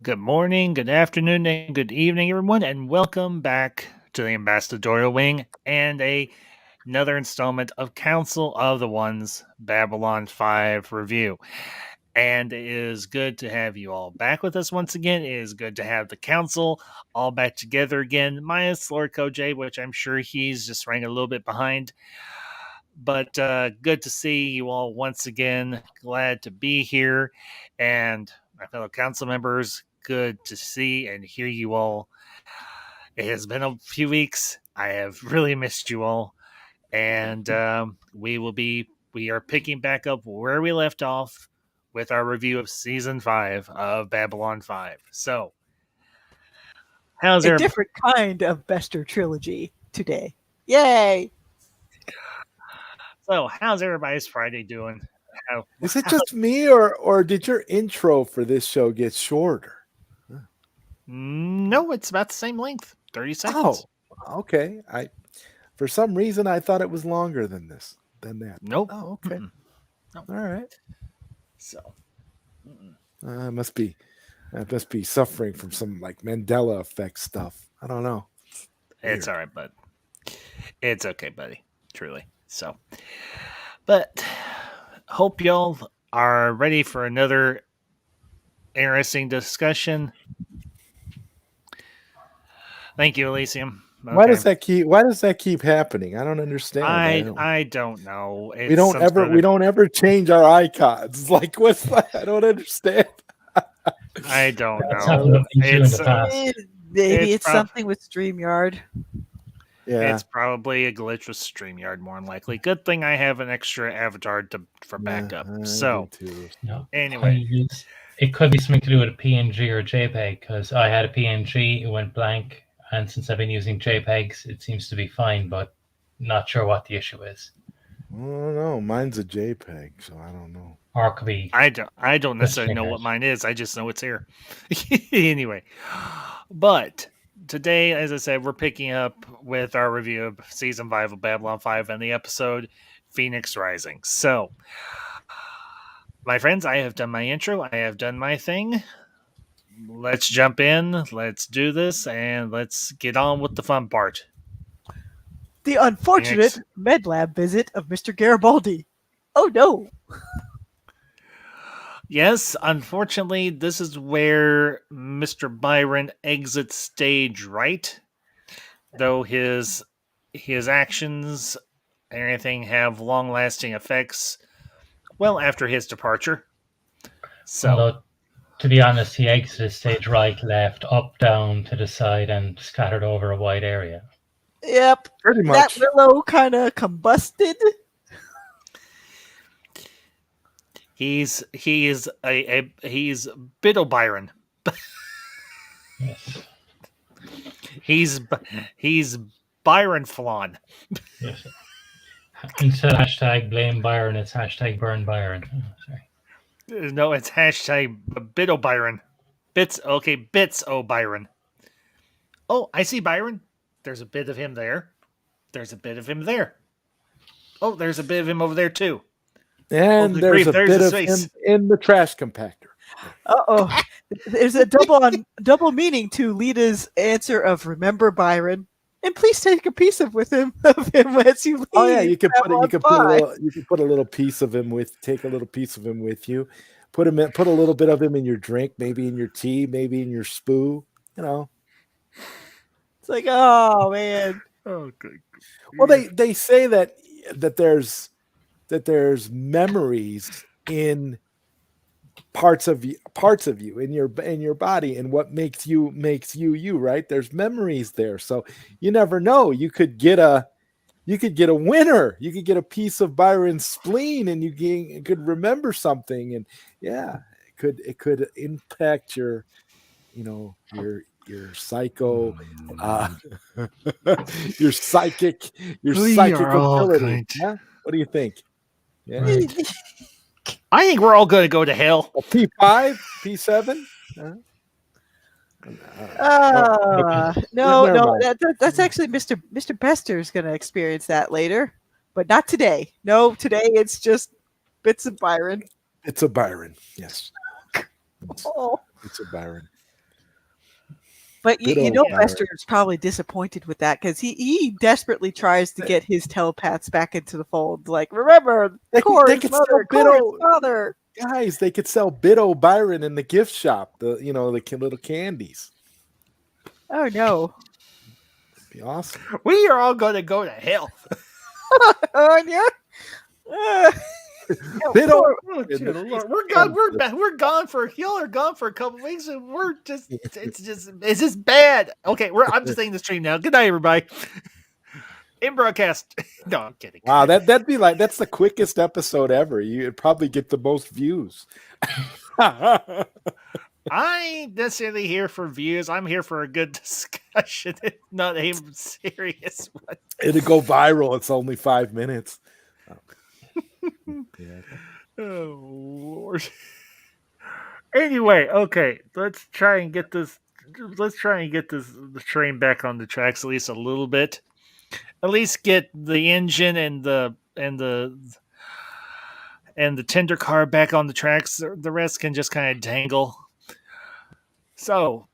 Good morning, good afternoon, and good evening, everyone, and welcome back to the Ambassadorial Wing and another installment of Council of the Ones Babylon 5 review. And it is good to have you all back with us once again. It is good to have the council all back together again, minus Lord Koj, which I'm sure he's just running a little bit behind. But good to see you all once again. Glad to be here. And my fellow council members, good to see and hear you all. It has been a few weeks. I have really missed you all. And we are picking back up where we left off with our review of season 5 of Babylon 5. So, how's A everybody? different kind of Bester trilogy today. Yay! So, how's everybody's Friday doing? Is it just me, or did your intro for this show get shorter? No, it's about the same length, 30 seconds. Oh, okay. For some reason I thought it was longer than that. Nope. Oh, okay. Nope. All right. So, I must be suffering from some like Mandela effect stuff. I don't know. it's all right, bud. It's okay, buddy. Truly. So, but hope y'all are ready for another interesting discussion. Thank you, Elysium. Okay. Why does that keep happening? I don't understand. I don't know. We don't ever change our icons. Like, what's that? I don't understand. I don't That's know. happened to you in the past. Maybe it's something with StreamYard. Yeah. It's probably a glitch with StreamYard, more than likely. Good thing I have an extra avatar for backup. So, No, anyway. it could be something to do with a PNG or a JPEG, because I had a PNG, it went blank, and since I've been using JPEGs, it seems to be fine, but not sure what the issue is. I don't know. Mine's a JPEG, so I don't know. Or it could be. I don't necessarily know what mine is. I just know it's here. Anyway, but today, as I said, we're picking up with our review of season 5 of Babylon 5 and the episode Phoenix Rising. So, my friends, I have done my intro. I have done my thing. Let's jump in. Let's do this, and let's get on with the fun part. The unfortunate MedLab visit of Mr. Garibaldi. Oh no! Yes, unfortunately, this is where Mr. Byron exits stage right. Though his actions and everything have long-lasting effects, well, after his departure. So, although, to be honest, he exited stage right, left, up, down, to the side, and scattered over a wide area. Yep, pretty much. That willow kind of combusted. He's Biddle Byron. Yes. He's Byron Flan. Yes. Instead of hashtag blame Byron, it's hashtag burn Byron. Oh, sorry. No, it's hashtag Biddle Byron. Bits Byron. Oh, I see Byron. There's a bit of him there. There's a bit of him there. Oh, there's a bit of him over there too. And there's a bit of him in the trash compactor. Uh-oh. There's a double meaning to Lita's answer of remember Byron, and please take a piece of him as you leave. Oh yeah, you could put a little piece of him take a little piece of him with you. Put a little bit of him in your drink, maybe in your tea, maybe in your spoo. You know. It's like, oh man. Oh good. Well, they say that there's memories in parts of you in your body, and what makes you you, right? There's memories there, so you never know. You could get a winner. You could get a piece of Byron's spleen, and you could remember something, and yeah, it could impact your psycho, your psychic ability. Yeah? What do you think? Yeah. Right. I think we're all going to go to hell. A P5, P7. No. That's actually Mr. Bester's going to experience that later, but not today. No, today it's just bits of Byron. It's a Byron, yes. Oh. It's a Byron. But you know, Byron. Bester is probably disappointed with that because he desperately tries to get his telepaths back into the fold. Like, remember, They Corey's could mother, sell Corey's Bido, father. guys. They could sell Bido Byron in the gift shop. The little candies. Oh no! It'd be awesome. We are all going to go to hell. Oh yeah. Bido. Oh, dear Lord. We're gone for y'all are gone for a couple weeks, and we're just it's just bad. Okay, I'm just saying the stream now. Good night, everybody. In broadcast. No, I'm kidding. Wow, that'd be like that's the quickest episode ever. You'd probably get the most views. I ain't necessarily here for views. I'm here for a good discussion. It's not a serious one. It'd go viral. It's only 5 minutes. Yeah. Oh Lord. Anyway, okay, let's try and get this the train back on the tracks at least a little bit. At least get the engine and the tender car back on the tracks. The rest can just kind of dangle. So,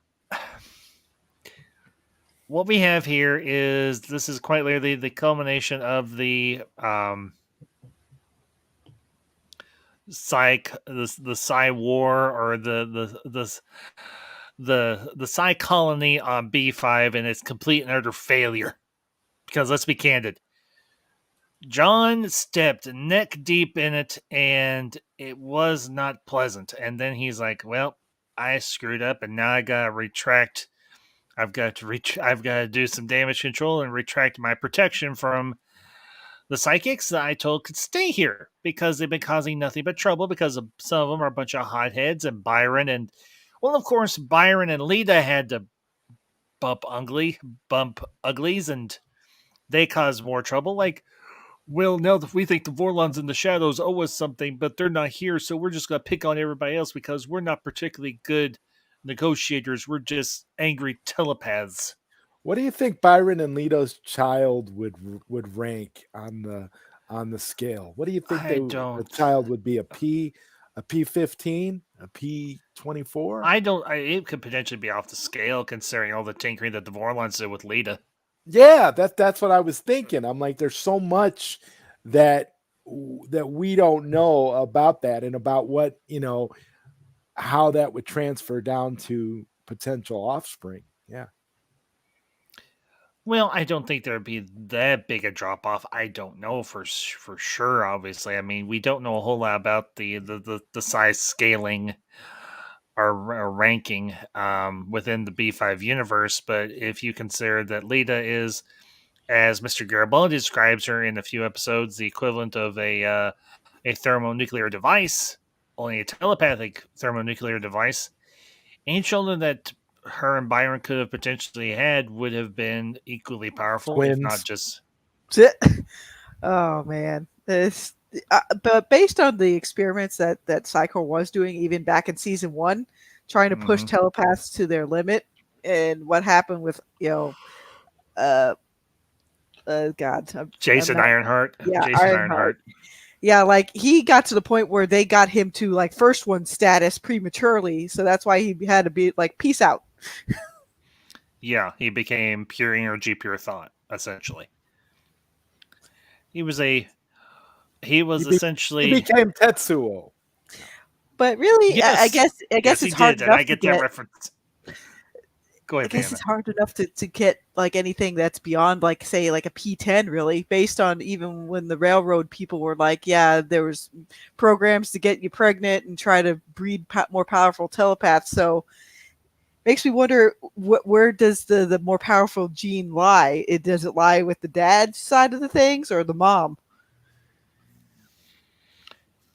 what we have here is this is quite literally the culmination of the the Psi War, or the Psi colony on B5 and its complete and utter failure. Because let's be candid, John stepped neck deep in it, and it was not pleasant. And then he's like, "Well, I screwed up, and now I gotta retract. I've got to do some damage control and retract my protection from the psychics that I told could stay here because they've been causing nothing but trouble. Because some of them are a bunch of hotheads, and Byron and, well, of course, Byron and Lita had to bump uglies, and they caused more trouble. Like, well, now that we think the Vorlons in the shadows owe us something, but they're not here, so we're just going to pick on everybody else because we're not particularly good negotiators. We're just angry telepaths." What do you think Byron and Lito's child would rank on the scale? What do you think the child would be? A P15, a P24? I don't. It could potentially be off the scale considering all the tinkering that the Vorlons did with Lita. Yeah, that's what I was thinking. I'm like, there's so much that we don't know about that, and about what, how that would transfer down to potential offspring. Yeah. Well, I don't think there'd be that big a drop off. I don't know for sure. Obviously, I mean, we don't know a whole lot about the size scaling or ranking within the B5 universe. But if you consider that Lita is, as Mr. Garibaldi describes her in a few episodes, the equivalent of a thermonuclear device, only a telepathic thermonuclear device, any children that her and Byron could have potentially had would have been equally powerful, Twins. if not just. Oh man, this. But based on the experiments that Psycho was doing, even back in season 1, trying to push telepaths to their limit, and what happened with Jason Ironheart. Yeah, Jason Ironheart. Yeah, like he got to the point where they got him to like first one status prematurely, so that's why he had to be like, peace out. Yeah, he became pure energy, pure thought, essentially. He essentially he became Tetsuo. But really, yes. I guess it's hard enough. I get that reference. Go ahead, I guess Hannah. it's hard enough to get like anything that's beyond, like, say, like a P10, really, based on even when the railroad people were like, yeah, there was programs to get you pregnant and try to breed more powerful telepaths. So makes me wonder, where does the more powerful gene lie? Does it lie with the dad's side of the things or the mom?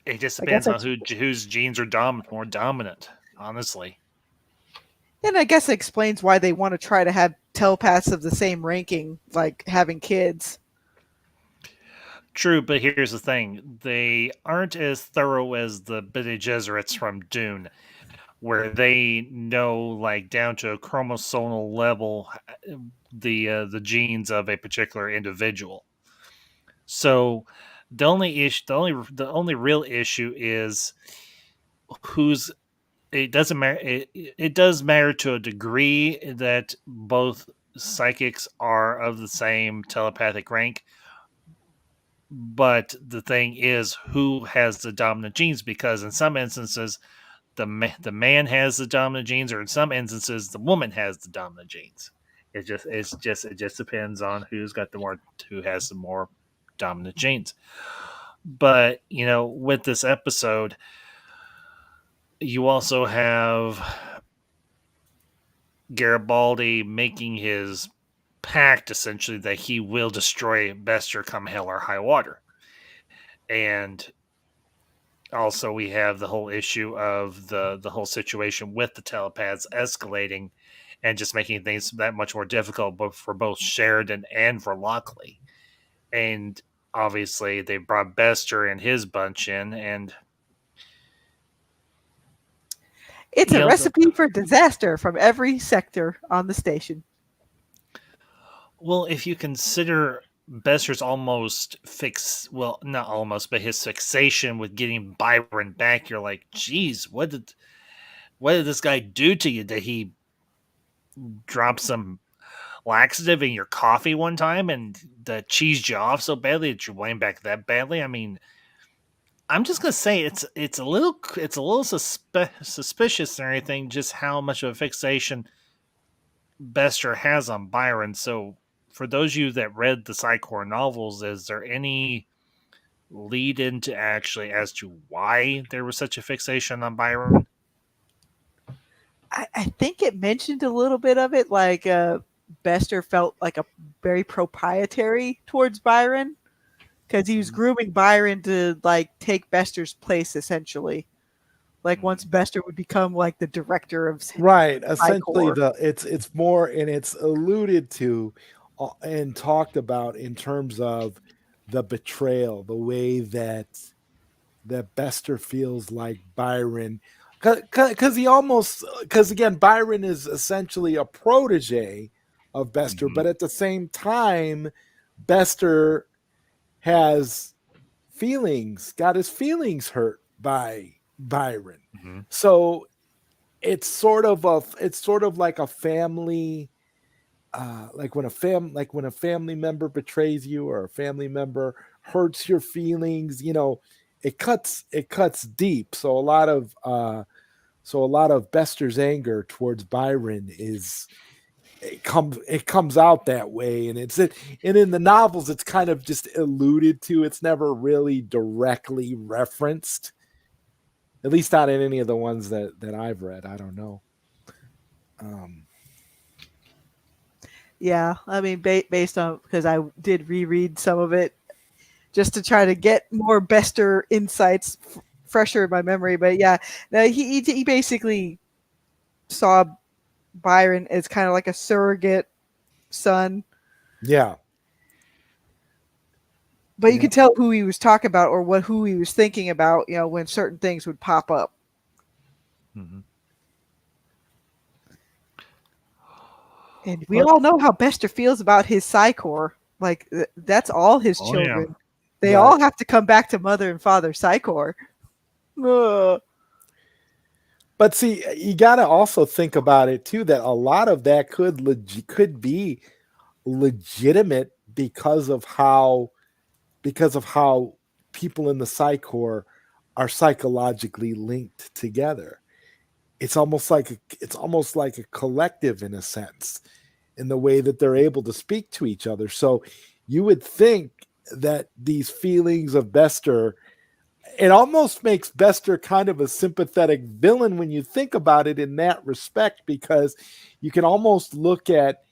It just depends on whose genes are more dominant, honestly. And I guess it explains why they want to try to have telepaths of the same ranking, like having kids. True, but here's the thing. They aren't as thorough as the Bene Gesserits from Dune, where they know, like, down to a chromosomal level, the genes of a particular individual. So the only real issue is who's it doesn't matter. It does matter to a degree that both psychics are of the same telepathic rank. But the thing is, who has the dominant genes? Because in some instances, the man has the dominant genes, or in some instances, the woman has the dominant genes. It just depends on who has the more dominant genes. But with this episode, you also have Garibaldi making his pact essentially that he will destroy Bester come hell or high water. And also we have the whole issue of the whole situation with the telepaths escalating and just making things that much more difficult both for both Sheridan and for Lockley. And obviously they brought Bester and his bunch in, and It's a recipe for disaster from every sector on the station. Well, if you consider Bester's almost not almost, but his fixation with getting Byron back, you're like, geez, what did this guy do to you? Did he drop some laxative in your coffee one time and that cheesed you off so badly that you went back that badly? I mean, I'm just gonna say it's a little suspicious or anything, just how much of a fixation Bester has on Byron. So, for those of you that read the Psychor novels, is there any lead into actually as to why there was such a fixation on Byron? I think it mentioned a little bit of it, like Bester felt like a very proprietary towards Byron because he was grooming Byron to like take Bester's place essentially. Like once Bester would become like the director of right, essentially Psychor. it's more, and it's alluded to and talked about in terms of the betrayal, the way that Bester feels like Byron, because again, Byron is essentially a protege of Bester, but at the same time, Bester has got his feelings hurt by Byron. So it's sort of like a family, like when a family member betrays you or a family member hurts your feelings, it cuts deep. So a lot of Bester's anger towards Byron it comes out that way, and and in the novels it's kind of just alluded to. It's never really directly referenced, at least not in any of the ones that I've read. I don't know. Yeah, I mean, based on, because I did reread some of it just to try to get more Bester insights fresher in my memory. But yeah, no, he basically saw Byron as kind of like a surrogate son. Yeah. But you could tell who he was talking about or who he was thinking about, when certain things would pop up. Mm-hmm. And we all know how Bester feels about his Psychor. Like, that's all his children. Yeah. They all have to come back to mother and father Psychor. But see, you got to also think about it too, that a lot of that could be legitimate because of how people in the Psychor are psychologically linked together. It's almost like a collective in a sense, in the way that they're able to speak to each other. So you would think that these feelings of Bester, it almost makes Bester kind of a sympathetic villain when you think about it in that respect, because you can almost look at,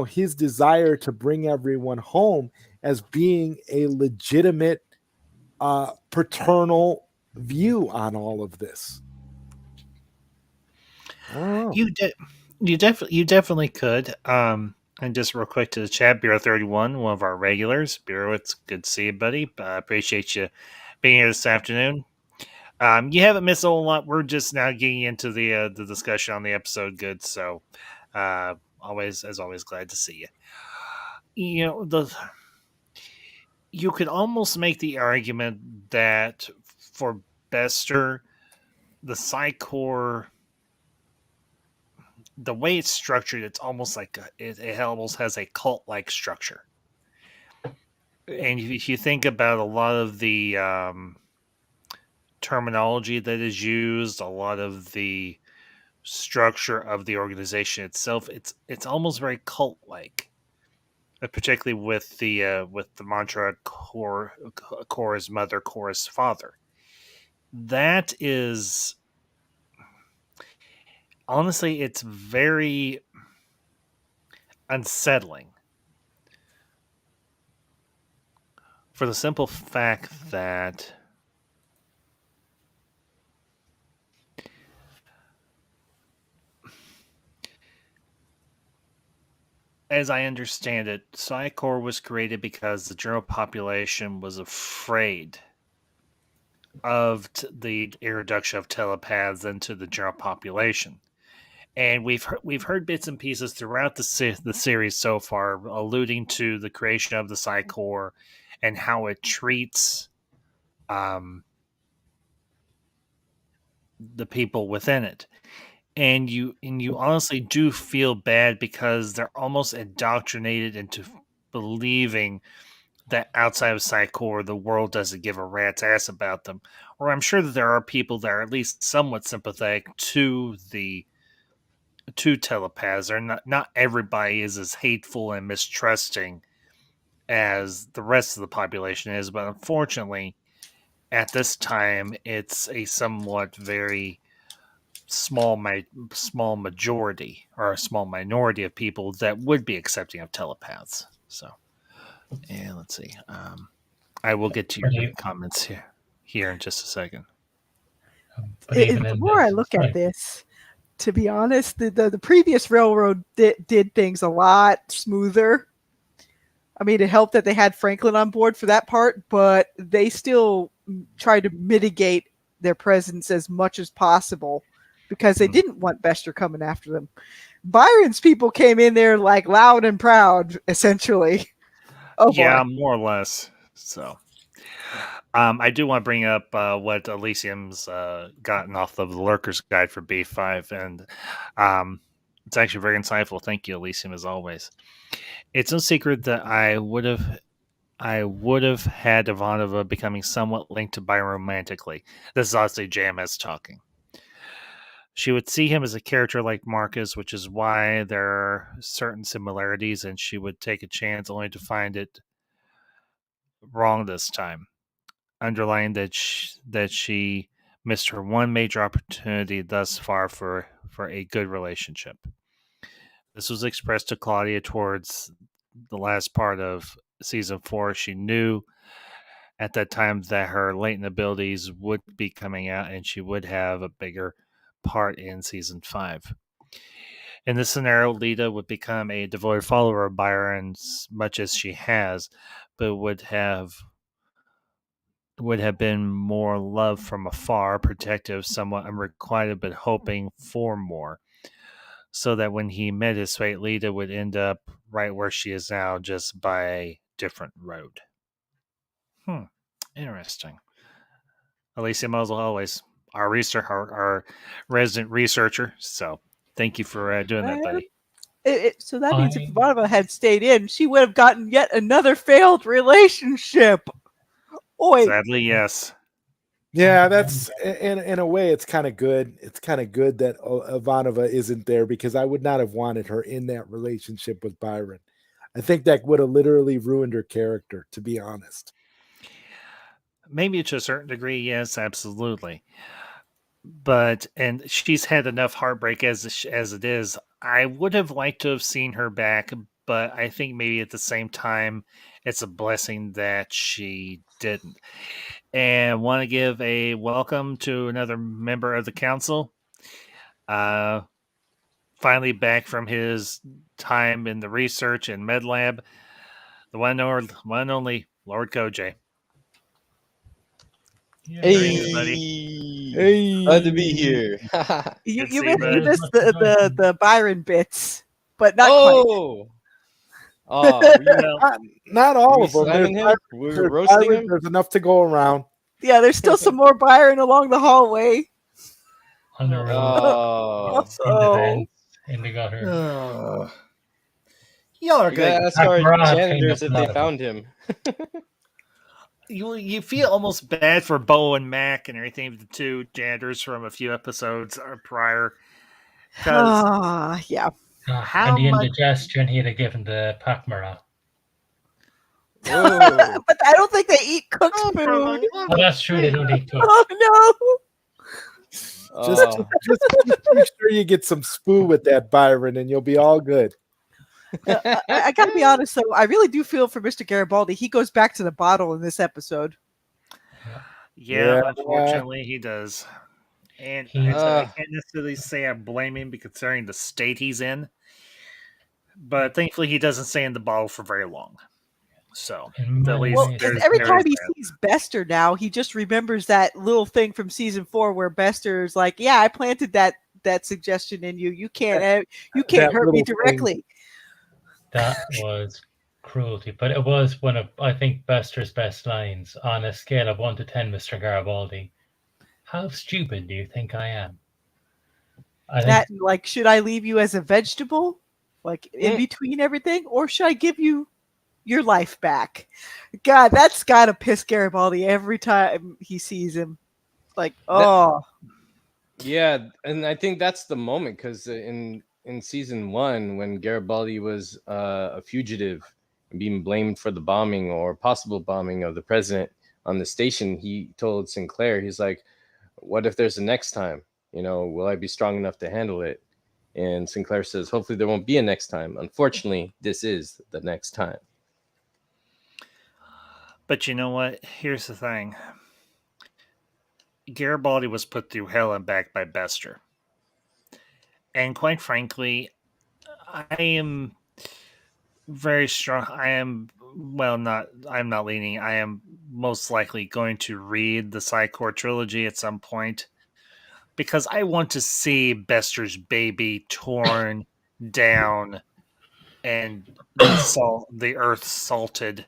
his desire to bring everyone home as being a legitimate paternal view on all of this. You definitely could. And just real quick to the chat, Bureau 31, one of our regulars. Bureau, it's good to see you, buddy. Appreciate you being here this afternoon. You haven't missed a whole lot. We're just now getting into the discussion on the episode. Good, so always glad to see you. You could almost make the argument that for Bester, the Psychor the way it's structured, it's almost like it almost has a cult-like structure. And if you think about a lot of the terminology that is used, a lot of the structure of the organization itself, it's almost very cult-like, particularly with the mantra Korra's mother, Korra's father. That is honestly, it's very unsettling for the simple fact that as I understand it, Psycor was created because the general population was afraid of the introduction of telepaths into the general population. And we've heard bits and pieces throughout the series so far, alluding to the creation of the Psycor and how it treats the people within it. And you honestly do feel bad because they're almost indoctrinated into believing that outside of Psycor, the world doesn't give a rat's ass about them. Or I'm sure that there are people that are at least somewhat sympathetic to telepaths. Or not everybody is as hateful and mistrusting as the rest of the population is, but unfortunately, at this time, it's a somewhat very small majority or a small minority of people that would be accepting of telepaths. So, and let's see. I will get to your comments here in just a second. But even The in more I this- look sorry. at this, to be honest, the previous railroad did things a lot smoother. I mean, it helped that they had Franklin on board for that part, but they still tried to mitigate their presence as much as possible because they didn't want Bester coming after them. Byron's people came in there like loud and proud, essentially. Oh, Yeah, boy. more or less. So, I do want to bring up what Elysium's gotten off of the Lurker's Guide for B5, and it's actually very insightful. Thank you, Elysium, as always. It's no secret that I would have had Ivanova becoming somewhat linked to Byron romantically. This is obviously JMS talking. She would see him as a character like Marcus, which is why there are certain similarities, and she would take a chance only to find it wrong this time, underlying that she missed her one major opportunity thus far for a good relationship. This was expressed to Claudia towards the last part of season 4. She knew at that time that her latent abilities would be coming out and she would have a bigger part in season 5. In this scenario, Lita would become a devoted follower of Byron, much as she has, but would have been more love from afar, protective, somewhat unrequited, but hoping for more. So that when he met his fate, Lita would end up right where she is now, just by a different road. Interesting. Alicia Mosel, always our our resident researcher. So thank you for doing that, buddy. So that means if Ivanova had stayed in, she would have gotten yet another failed relationship. Oi. Sadly, yes. Yeah, that's in a way it's kind of good. It's kind of good that Ivanova isn't there because I would not have wanted her in that relationship with Byron. I think that would have literally ruined her character, to be honest. Maybe to a certain degree, yes, absolutely. But and she's had enough heartbreak as it is. I would have liked to have seen her back, but I think maybe at the same time, it's a blessing that she didn't. And want to give a welcome to another member of the council. Finally back from his time in the research and med lab, the one and only Lord Koj. Hey, glad to be here. You missed the Byron bits, but not quite. Not all of them. We're roasting him. There's enough to go around. Yeah, there's still some more Byron along the hallway. Oh. in the gutter. Y'all are You good. gotta ask our Marab came janitors up if a lot they of it. found him. You feel almost bad for Bo and Mac and everything. The two janitors from a few episodes prior. Because Yeah. how And the much? indigestion he'd have given the Pakmara. Whoa. But I don't think they eat cooked Oh, food. Oh, that's true. They don't eat cooked. Oh no. Just make sure you get some spoo with that, Byron, and you'll be all good. I gotta be honest though, I really do feel for Mr. Garibaldi. He goes back to the bottle in this episode. Yeah, Yeah. unfortunately, he does. And I can't necessarily say I blame him considering the state he's in. But thankfully, he doesn't stay in the bottle for very long. So, In at many least Well, ways. because there's every there time is he that. sees Bester now, he just remembers that little thing from season 4 where Bester's like, "Yeah, I planted that suggestion in you. You can't That hurt me little thing. directly." That was cruelty. But it was one of, I think, Bester's best lines on a scale of 1 to 10, Mr. Garibaldi. How stupid do you think I am? I think That like, should I leave you as a vegetable, like in between everything, or should I give you your life back? God, that's gotta piss Garibaldi every time he sees him. Like, oh, Yeah, and I think that's the moment because in season 1, when Garibaldi was a fugitive and being blamed for the bombing or possible bombing of the president on the station, he told Sinclair, he's like, "What if there's a next time? You know, will I be strong enough to handle it?" And Sinclair says, "Hopefully there won't be a next time. Unfortunately, this is the next time." But you know what? Here's the thing. Garibaldi was put through hell and back by Bester. And quite frankly, I am very strong. I'm not leaning. I am most likely going to read the Psychor trilogy at some point because I want to see Bester's baby torn down and the earth salted,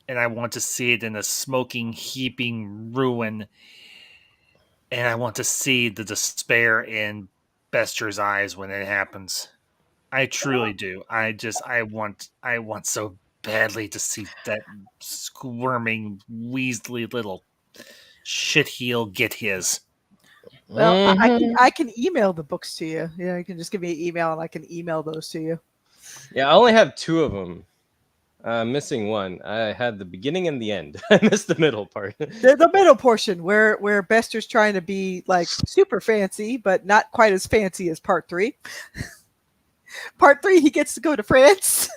and I want to see it in a smoking, heaping ruin, and I want to see the despair in Bester's eyes when it happens. I truly do. I want so badly to see that squirming, weaselly little shitheel get his. well, Mhm. I can email the books to you. Yeah, you can just give me an email and I can email those to you. Yeah, I only have 2 of them. Missing one. I had the beginning and the end. I missed the middle part. The middle portion where Bester's trying to be like super fancy, but not quite as fancy as part 3. Part 3, he gets to go to France.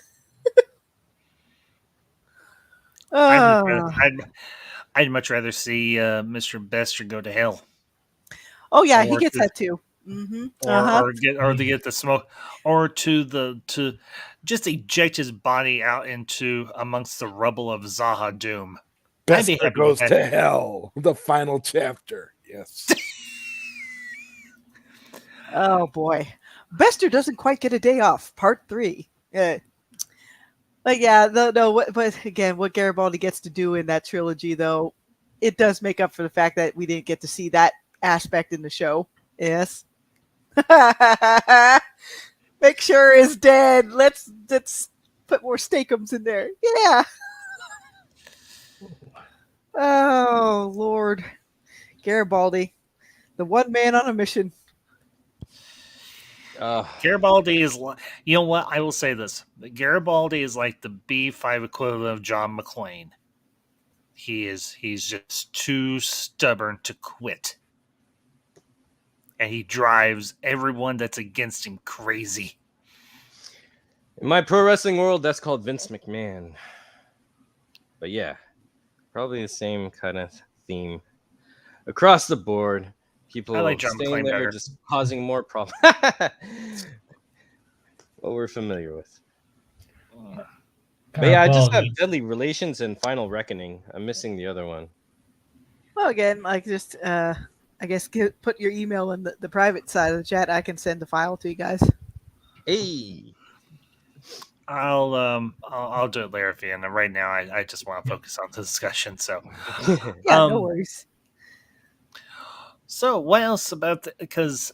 I'd much rather see Mr. Bester go to hell, Oh yeah, he or gets to, that too. or to get the smoke, or to just eject his body out into amongst the rubble of Zaha Doom. I'd be Bester happy goes with to that. hell. The final chapter. Yes. Oh boy, Bester doesn't quite get a day off. Part 3. But yeah, but again, what Garibaldi gets to do in that trilogy, though, it does make up for the fact that we didn't get to see that aspect in the show. Yes. Make sure is dead. Let's put more Steakums in there. Yeah. Oh Lord, Garibaldi, the one man on a mission. Garibaldi is, you know what? I will say this: Garibaldi is like the B5 equivalent of John McClane. He's just too stubborn to quit, and he drives everyone that's against him crazy. In my pro wrestling world, that's called Vince McMahon. But yeah, probably the same kind of theme across the board. People I like John staying McClane there better. just causing more problems. What we're familiar with. But yeah, I just have Deadly Relations and Final Reckoning. I'm missing the other one. Well, again, like just I guess put your email in the private side of the chat. I can send the file to you guys. Hey. I'll do it later for you. And right now, I just want to focus on the discussion. So Yeah, no worries. So what else about because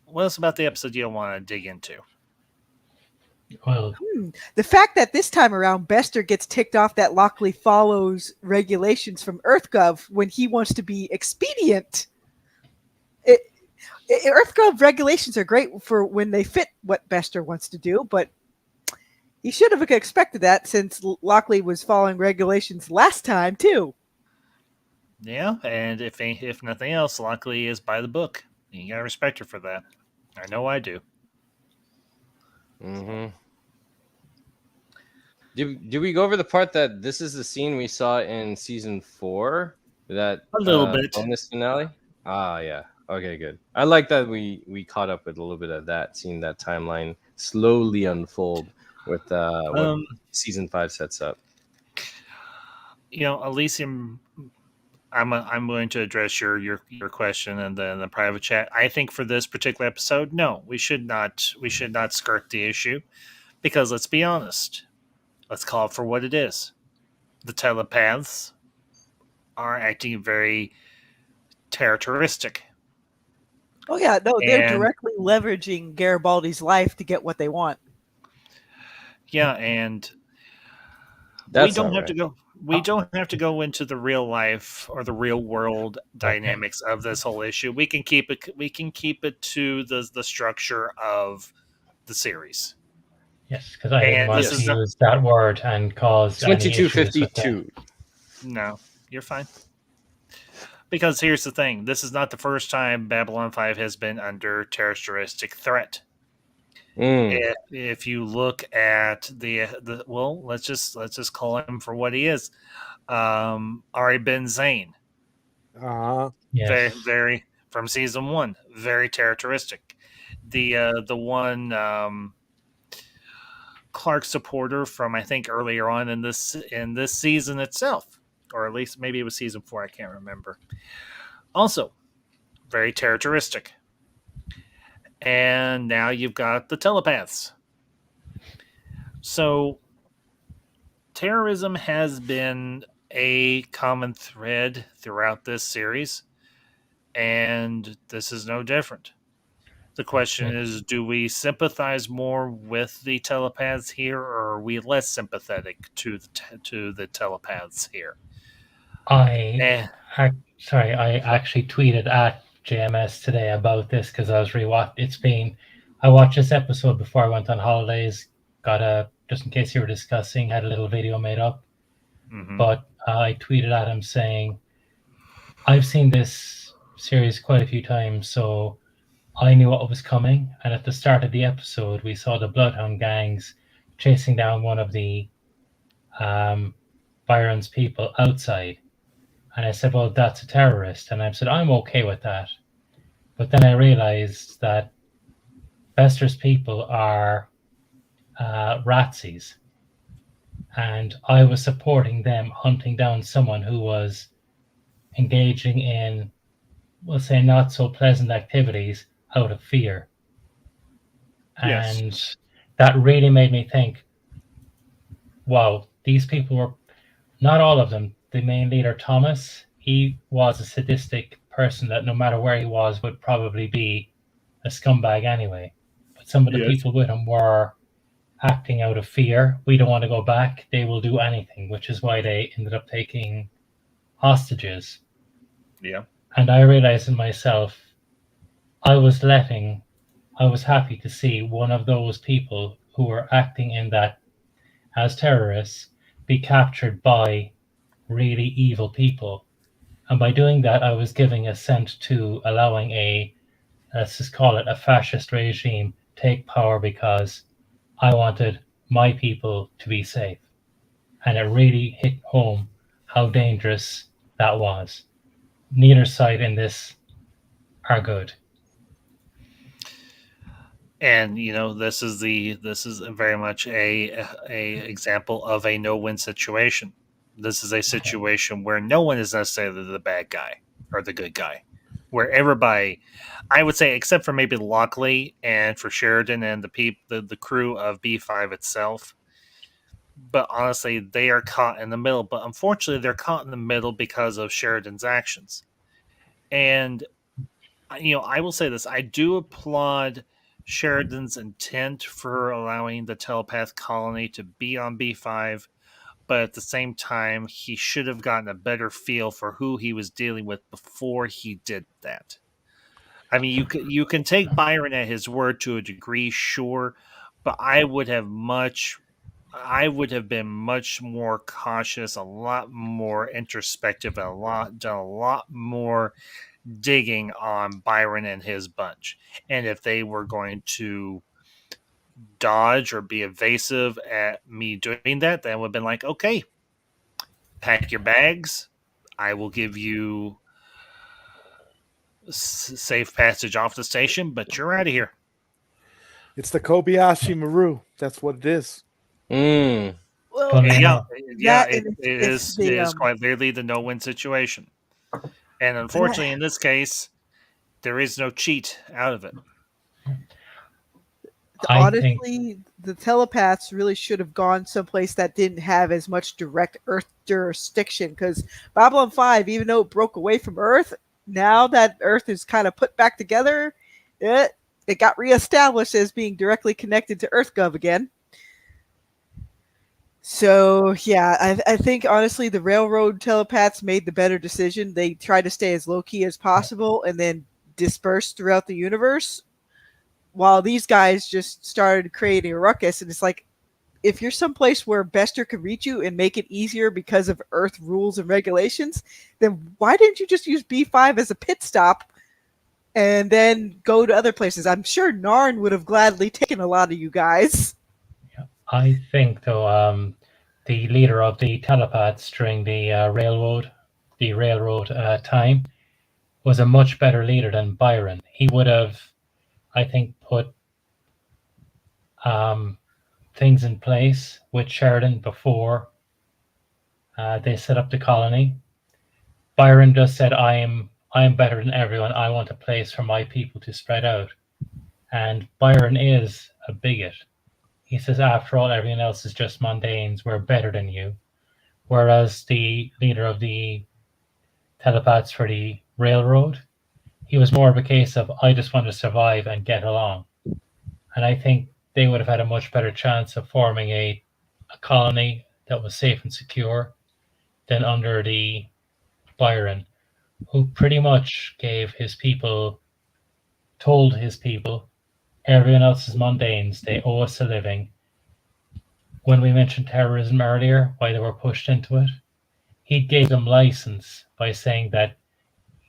what else about the episode you don't want to dig into? Well, The fact that this time around Bester gets ticked off that Lockley follows regulations from EarthGov when he wants to be expedient. EarthGov regulations are great for when they fit what Bester wants to do, but he should have expected that since Lockley was following regulations last time too. Yeah, and if nothing else, Lockley is by the book. You gotta respect her for that. I know I do. Mm-hmm. Did we go over the part that this is the scene we saw in season 4? That A little bit. bonus finale? Ah, yeah. Okay, good. I like that we caught up with a little bit of that, seeing that timeline slowly unfold with what season 5 sets up. Elysium, I'm going to address your question and then the private chat. I think for this particular episode, no, we should not skirt the issue, because let's be honest. Let's call it for what it is. The telepaths are acting very characteristic. Oh yeah, no, they're And- directly leveraging Garibaldi's life to get what they want. Yeah, and That's we don't not have right. to go. We don't have to go into the real life or the real world dynamics of this whole issue. We can keep it. We can keep it to the structure of the series. yes, because I didn't And want this to is not- use that word and cause any issues with that. 2252. No, you're fine. Because here's the thing: this is not the first time Babylon 5 has been under terroristic threat. Mm. If you look at the well, let's just call him for what he is, Ari Ben Zayn, Uh-huh. very Yes. very from season 1, very characteristic. The one Clark supporter from, I think, earlier on in this season itself, or at least maybe it was season 4, I can't remember. Also, very characteristic. And now you've got the telepaths. So, terrorism has been a common thread throughout this series, and this is no different. The question is, do we sympathize more with the telepaths here, or are we less sympathetic to the telepaths here? I actually tweeted at JMS today about this because I was I watched this episode before I went on holidays. Just in case you were discussing, had a little video made up. Mhm. But I tweeted at him saying, I've seen this series quite a few times, so I knew what was coming. And at the start of the episode, we saw the Bloodhound gangs chasing down one of the Byron's people outside. And I said, well, that's a terrorist. And I said, I'm okay with that. But then I realized that Bester's people are Ratsies. And I was supporting them hunting down someone who was engaging in, we'll say, not so pleasant activities out of fear. Yes. And that really made me think, wow, these people were, not all of them, the main leader, Thomas, he was a sadistic person that no matter where he was would probably be a scumbag anyway. But some of the Yes. people with him were acting out of fear. We don't want to go back. They will do anything, which is why they ended up taking hostages. Yeah. And I realized in myself, I was happy to see one of those people who were acting in that as terrorists be captured by really evil people. And by doing that, I was giving assent to allowing let's just call it a fascist regime, take power because I wanted my people to be safe. And it really hit home how dangerous that was. Neither side in this are good. And this is very much a example of a no-win situation. This is a situation where no one is necessarily the bad guy or the good guy, where everybody, I would say, except for maybe Lockley and for Sheridan and the crew of B5 itself. But honestly, they are caught in the middle. But unfortunately, they're caught in the middle because of Sheridan's actions. And I will say this: I do applaud Sheridan's intent for allowing the telepath colony to be on B5, but at the same time, he should have gotten a better feel for who he was dealing with before he did that. I mean, you can take Byron at his word to a degree, sure, but I would have been much more cautious, a lot more introspective, done a lot more digging on Byron and his bunch. And if they were going to dodge or be evasive at me doing that, then I would have been like, okay, pack your bags. I will give you safe passage off the station, but you're out of here. It's the Kobayashi Maru. That's what it is. Mm. Well, Funny Yeah, enough. yeah, that it, and it if is. It the is quite literally the no-win situation, and unfortunately, in this case, there is no cheat out of it. I think honestly, the telepaths really should have gone someplace that didn't have as much direct Earth jurisdiction. Because Babylon 5, even though it broke away from Earth, now that Earth is kind of put back together, it got reestablished as being directly connected to EarthGov again. So yeah, I think honestly the railroad telepaths made the better decision. They tried to stay as low key as possible and then disperse throughout the universe, while these guys just started creating a ruckus. And it's like, if you're someplace where Bester could reach you and make it easier because of Earth rules and regulations, then why didn't you just use B5 as a pit stop and then go to other places? I'm sure Narn would have gladly taken a lot of you guys. I think though the leader of the telepaths during the railroad time was a much better leader than Byron. He would have, I think, put things in place with Sheridan before they set up the colony. Byron just said, "I'm better than everyone. I want a place for my people to spread out." And Byron is a bigot. He says, "After all, everyone else is just mundanes. We're better than you." Whereas the leader of the telepaths for the railroad, he was more of a case of, "I just want to survive and get along." And I think they would have had a much better chance of forming a colony that was safe and secure than under the Byron, who pretty much told his people, everyone else is mundanes, they owe us a living. When we mentioned terrorism earlier, why they were pushed into it, he gave them license by saying that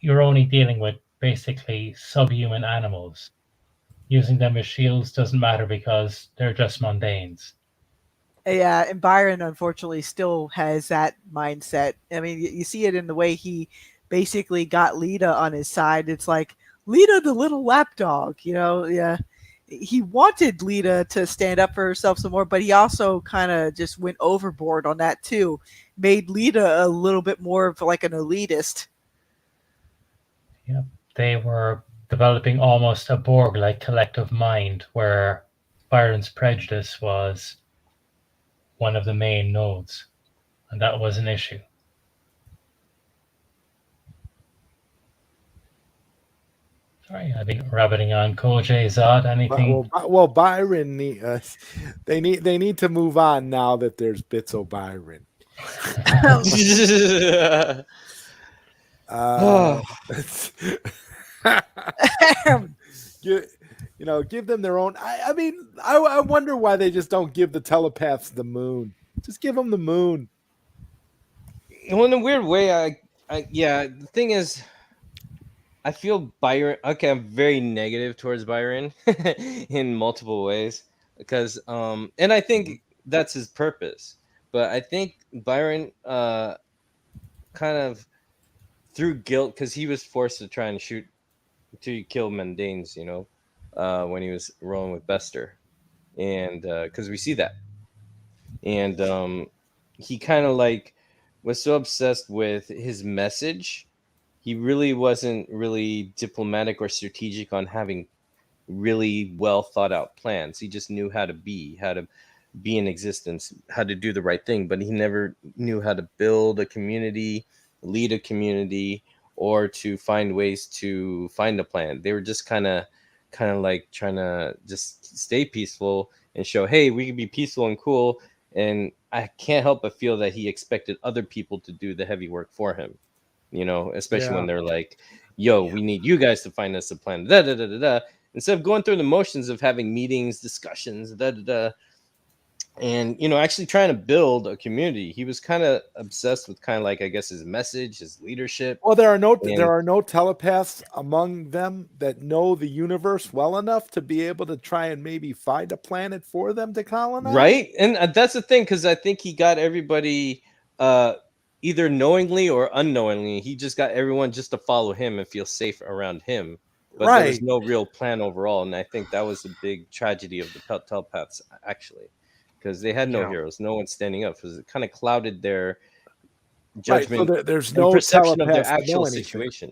you're only dealing with basically subhuman animals. Using them as shields doesn't matter because they're just mundanes. Yeah, and Byron unfortunately still has that mindset. I mean, you see it in the way he basically got Lita on his side. It's like Lita, the little lapdog. Yeah, he wanted Lita to stand up for herself some more, but he also kind of just went overboard on that too. Made Lita a little bit more of like an elitist. Yeah, they were developing almost a Borg-like collective mind where Byron's prejudice was one of the main nodes, and that was an issue. Sorry, I've been rabbiting on. Koj, Zod, anything? Well, Byron, they need to move on now that there's Bits O'Byron. Give them their own. I mean, I wonder why they just don't give the telepaths the moon. Just give them the moon. Well, in a weird way, the thing is, I feel Byron. Okay, I'm very negative towards Byron in multiple ways because, and I think that's his purpose. But I think Byron, kind of through guilt, because he was forced to try and kill Mundanes, when he was rolling with Bester, and because we see that, and he kind of like was so obsessed with his message. He really wasn't really diplomatic or strategic on having really well thought out plans. He just knew how to be in existence, how to do the right thing, but he never knew how to build a community, lead a community, or to find ways to find a plan. They were just kind of like trying to just stay peaceful and show, hey, we can be peaceful and cool. And I can't help but feel that he expected other people to do the heavy work for him, especially when they're like, yo, we need you guys to find us a plan, da da da da da, instead of going through the motions of having meetings, discussions, da da da, and actually trying to build a community. He was kind of obsessed with kind of like, I guess, his message, his leadership. Well, there are And no telepaths among them that know the universe well enough to be able to try and maybe find a planet for them to colonize. right, and that's the thing, because I think he got everybody either knowingly or unknowingly. He just got everyone just to follow him and feel safe around him. But there was Right. no real plan overall, and I think that was the big tragedy of the telepaths, actually, because they had no Yeah. heroes, no one standing up, because it kind of clouded their Right. So judgment there's and no perception of their telepaths to know actual anything. situation.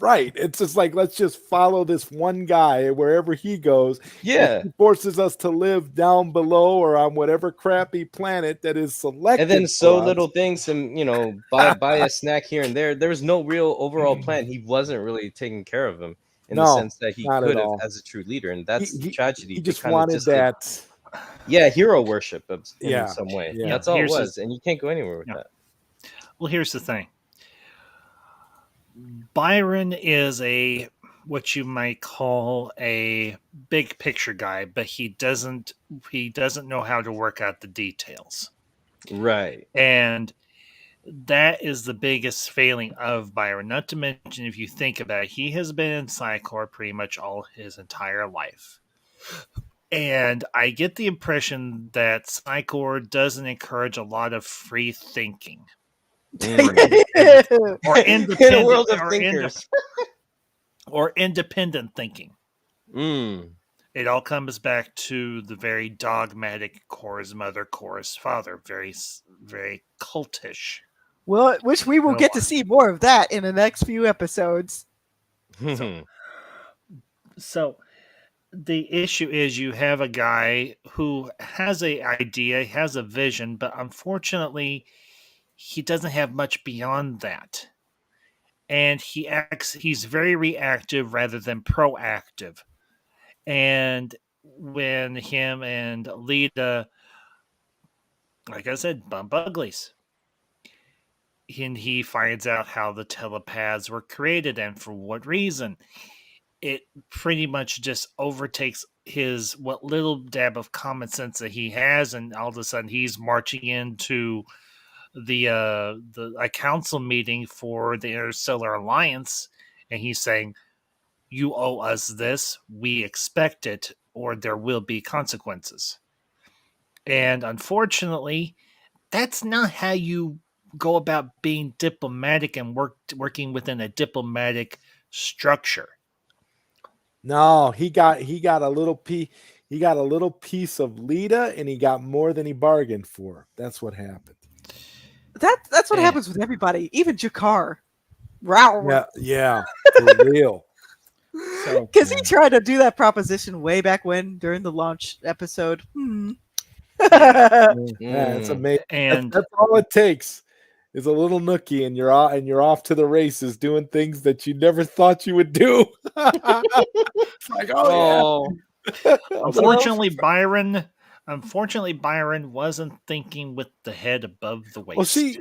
Right. It's just like, let's just follow this one guy wherever he goes. Yeah, He forces us to live down below or on whatever crappy planet that is selected. and then for so us. little things, and buy a snack here and there. There was no real overall plan. He wasn't really taking care of him in the No, sense that he not at could have all. as a true leader, and that's the He tragedy. he They just kind of wanted just did, that. hero worship in Yeah, some way. yeah. That's all it Here's the- was, and you can't go anywhere with Yeah. that. Well, here's the thing. Byron is what you might call a big picture guy, but he doesn't know how to work out the details. Right. And that is the biggest failing of Byron. Not to mention, if you think about it, he has been in Psychor pretty much all his entire life. And I get the impression that Psychor doesn't encourage a lot of free thinking. Or independent, In a world of or thinkers. or independent thinking. Mm. It all comes back to the very dogmatic chorus mother, chorus father, very, very cultish. Well, which we will No. get to see more of that in the next few episodes. So the issue is you have a guy who has an idea, has a vision, but unfortunately, he doesn't have much beyond that. And he's very reactive rather than proactive. And when him and Lita, like I said, bump uglies, and he finds out how the telepaths were created and for what reason, it pretty much just overtakes his what little dab of common sense that he has, and all of a sudden he's marching into a council meeting for the Interstellar Alliance, and he's saying, "You owe us this. We expect it, or there will be consequences." And unfortunately, that's not how you go about being diplomatic and working within a diplomatic structure. No, he got a little piece of Lita, and he got more than he bargained for. That's what happened. That's what Yeah. happens with everybody, even Jakar. Wow. Yeah, for real. Because he tried to do that proposition way back when during the launch episode. Yeah, it's amazing. And That's all it takes is a little nookie, and you're off to the races doing things that you never thought you would do. It's like, oh yeah. unfortunately, Byron wasn't thinking with the head above the waist. She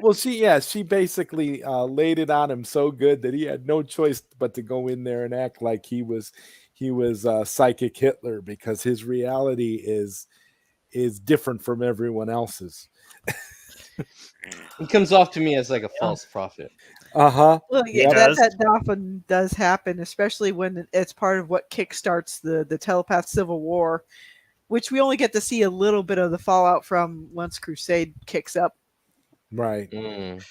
basically laid it on him so good that he had no choice but to go in there and act like he was psychic Hitler, because his reality is different from everyone else's. He comes off to me as like a false prophet. Uh-huh. Well, yeah, does. that often does happen, especially when it's part of what kickstarts the telepath civil war, which we only get to see a little bit of the fallout from once Crusade kicks up. Right. And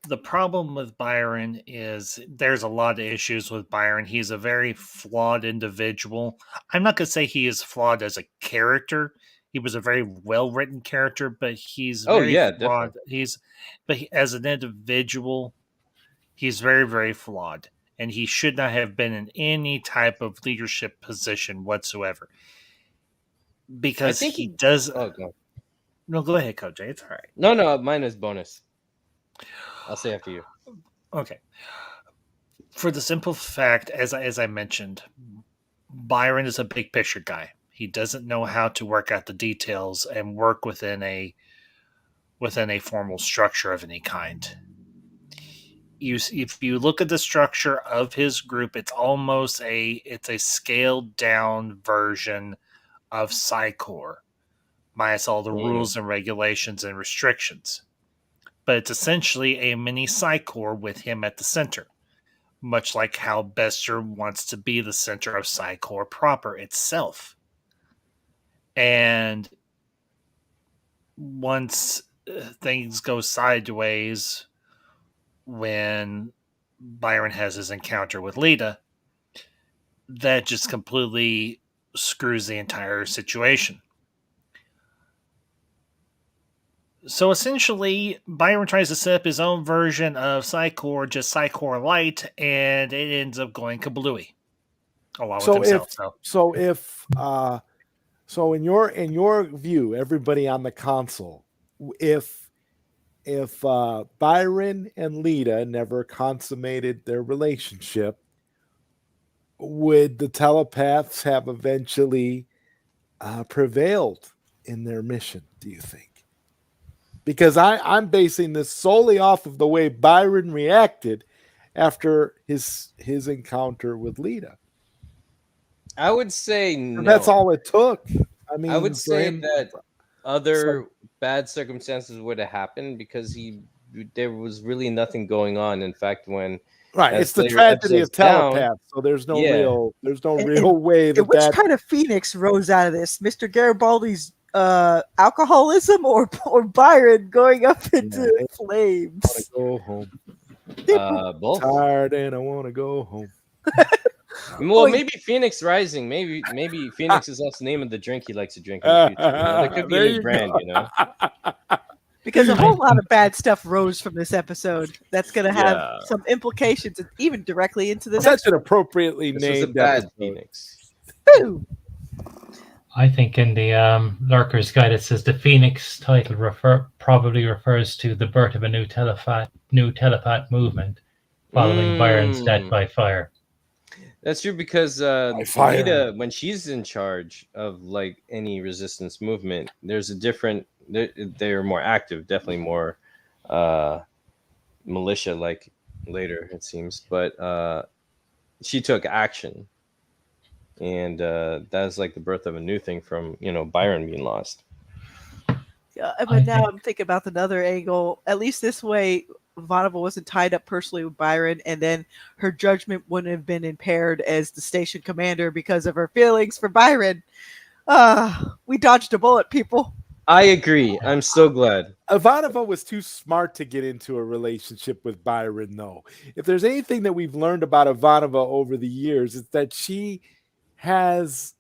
the problem with Byron is there's a lot of issues with Byron. He's a very flawed individual. I'm not going to say he is flawed as a character. He was a very well-written character, but he's very flawed. As an individual, he's very, very flawed. And he should not have been in any type of leadership position whatsoever. Because I think he does... Oh, go. No, go ahead, Coach Jay. It's all right. No, mine is bonus. I'll say after you. Okay. For the simple fact, as I mentioned, Byron is a big picture guy. He doesn't know how to work out the details and work within a formal structure of any kind. If you look at the structure of his group, it's almost a scaled down version of Psychor, minus all the rules and regulations and restrictions. But it's essentially a mini Psychor with him at the center, much like how Bester wants to be the center of Psychor proper itself. And once things go sideways when Byron has his encounter with Lita, that just completely screws the entire situation. So essentially, Byron tries to set up his own version of Psychor, just Psychor Light, and it ends up going kablooey. Along with himself. So in your view, everybody on the console, if Byron and Lita never consummated their relationship, would the telepaths have eventually prevailed in their mission, do you think? Because I'm basing this solely off of the way Byron reacted after his encounter with Lita. I would say no. That's all it took. I mean, I would say that other bad circumstances would have happened because there was really nothing going on. In fact, when it's the tragedy of telepaths. So there's no real way that. Which kind of Phoenix rose out of this, Mr. Garibaldi's alcoholism or Byron going up into flames? I want to go home. Both. Tired and I want to go home. Well, maybe Phoenix Rising. Maybe Phoenix is also the name of the drink he likes to drink in the future. That could be a new brand, Because a whole lot of bad stuff rose from this episode. That's going to have some implications, even directly into the next. Such an appropriately named was a bad Phoenix. Boom. I think in the Lurker's Guide it says the Phoenix title probably refers to the birth of a new telepath movement following Byron's death by fire. That's true because Lita, when she's in charge of like any resistance movement, there's a different. They're more active, definitely more militia like later it seems, but she took action. And that's like the birth of a new thing from Byron being lost. Yeah, but now I'm thinking about another angle. At least this way, Ivanova wasn't tied up personally with Byron, and then her judgment wouldn't have been impaired as the station commander because of her feelings for Byron. We dodged a bullet, people. I agree. I'm so glad. Ivanova was too smart to get into a relationship with Byron, though. If there's anything that we've learned about Ivanova over the years, it's that she does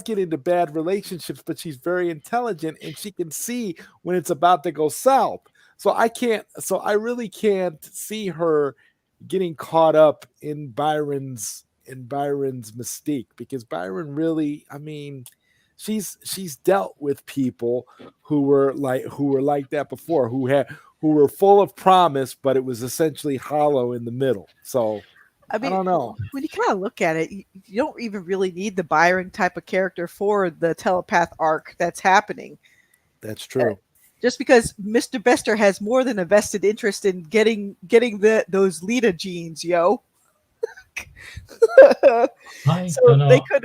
get into bad relationships, but she's very intelligent and she can see when it's about to go south. So I really can't see her getting caught up in Byron's mystique, because Byron really, I mean, she's dealt with people who were like that before, who were full of promise, but it was essentially hollow in the middle. So I don't know. When you kind of look at it, you don't even really need the Byron type of character for the telepath arc that's happening. That's true. Just because Mr. Bester has more than a vested interest in getting those Lita genes, yo. So they could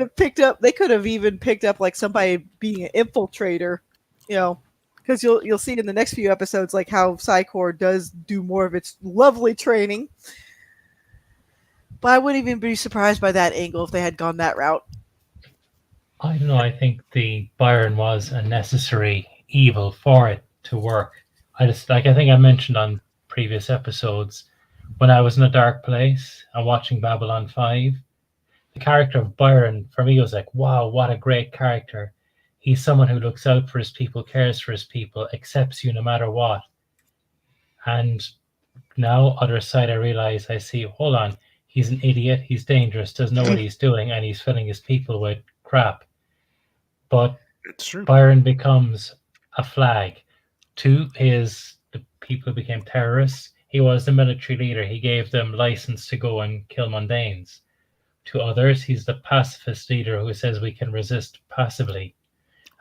have even picked up like somebody being an infiltrator, because you'll see in the next few episodes like how Psychor does do more of its lovely training. But I wouldn't even be surprised by that angle if they had gone that route. I don't know. I think the Byron was a necessary evil for it to work. I think I mentioned on previous episodes, when I was in a dark place and watching Babylon 5, the character of Byron for me was like, wow, what a great character. He's someone who looks out for his people, cares for his people, accepts you no matter what. And now, other side, I see, hold on, he's an idiot, he's dangerous, doesn't know what he's doing, and he's filling his people with crap. But it's true. Byron becomes a flag. To the people who became terrorists, he was the military leader. He gave them license to go and kill mundanes. To others, he's the pacifist leader who says we can resist passively.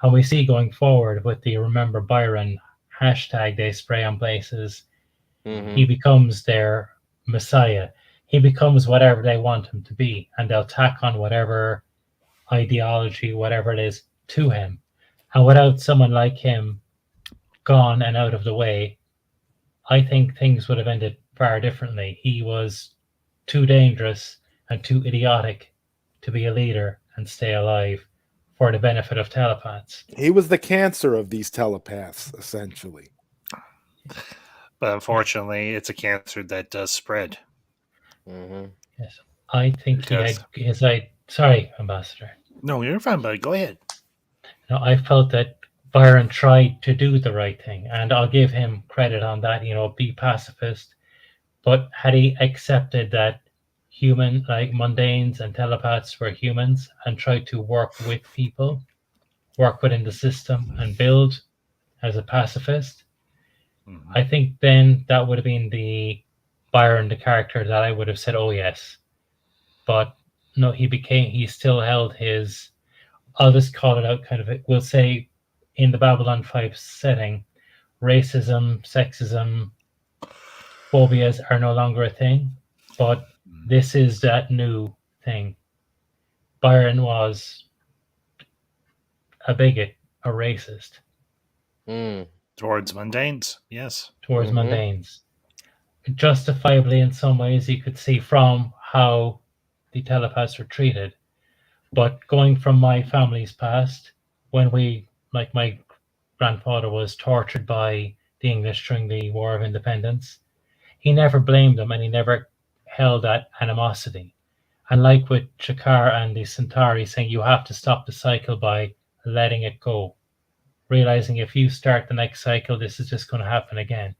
And we see going forward with the Remember Byron hashtag they spray on places, he becomes their messiah. He becomes whatever they want him to be, and they'll tack on whatever ideology, whatever it is, to him. And without someone like him gone and out of the way, I think things would have ended far differently. He was too dangerous and too idiotic to be a leader and stay alive for the benefit of telepaths. He was the cancer of these telepaths, essentially. But unfortunately, it's a cancer that does spread. Yes, I think Because- he had sorry, Ambassador. No, you're fine, buddy. Go ahead. No, I felt that Byron tried to do the right thing, and I'll give him credit on that, be pacifist. But had he accepted that human, like mundanes and telepaths were humans, and tried to work with people, work within the system, and build as a pacifist, I think then that would have been the Byron, the character that I would have said, oh yes. But no, he still held his, I'll just call it out kind of, we'll say in the Babylon 5 setting, racism, sexism, phobias are no longer a thing, but this is that new thing. Byron was a bigot, a racist. Towards mundanes, yes. Towards mundanes. Justifiably, in some ways, you could see from how the telepaths were treated. But going from my family's past, when my grandfather was tortured by the English during the War of Independence, he never blamed them and he never held that animosity. And like with Shakar and the Centauri saying you have to stop the cycle by letting it go, realizing if you start the next cycle, this is just going to happen again.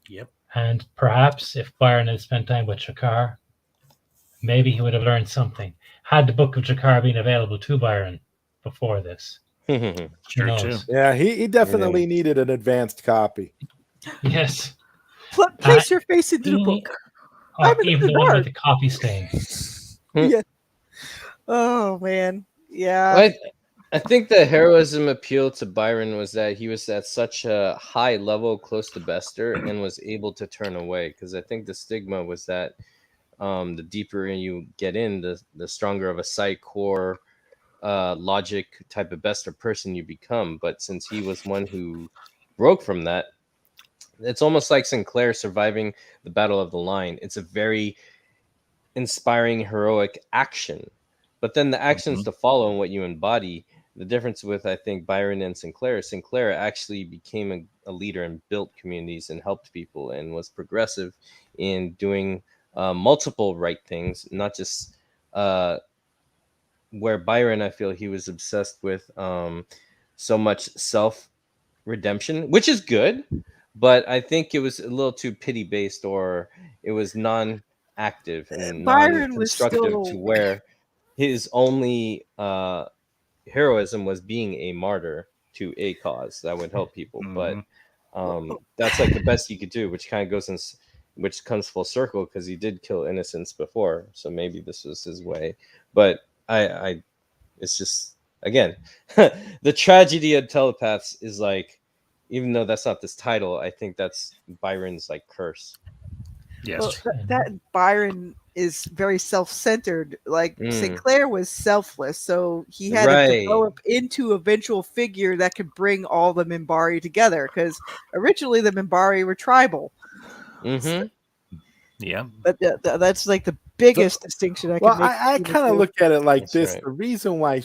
Yep. And perhaps if Byron had spent time with Shakar, maybe he would have learned something. Had the Book of Shakar been available to Byron before this? Sure, too. Yeah, he definitely needed an advanced copy. Yes. Place your face into the book. Even the one with the coffee stain. Yeah. Oh man. Yeah. Well, I think the heroism appeal to Byron was that he was at such a high level close to Bester and was able to turn away. Because I think the stigma was that the deeper you get in, the stronger of a psych core logic type of Bester person you become. But since he was one who broke from that, it's almost like Sinclair surviving the Battle of the Line. It's a very inspiring, heroic action. But then the actions to follow and what you embody, the difference with, I think, Byron and Sinclair actually became a leader and built communities and helped people and was progressive in doing multiple right things, not just where Byron, I feel he was obsessed with so much self-redemption, which is good, but I think it was a little too pity-based, or it was non-active and non-constructive to where his only heroism was being a martyr to a cause that would help people. But that's like the best you could do, which kind of goes in, which comes full circle because he did kill innocents before, so maybe this was his way. But I it's just, again, the tragedy of telepaths is like, even though that's not this title, I think that's Byron's like curse. Yes. Well, that Byron is very self-centered. Like Sinclair was selfless, so he had to develop into a vengeful figure that could bring all the Minbari together. Because originally the Minbari were tribal. So, yeah, but that's like the biggest distinction I can make. I kind of look at it like this: right. the reason why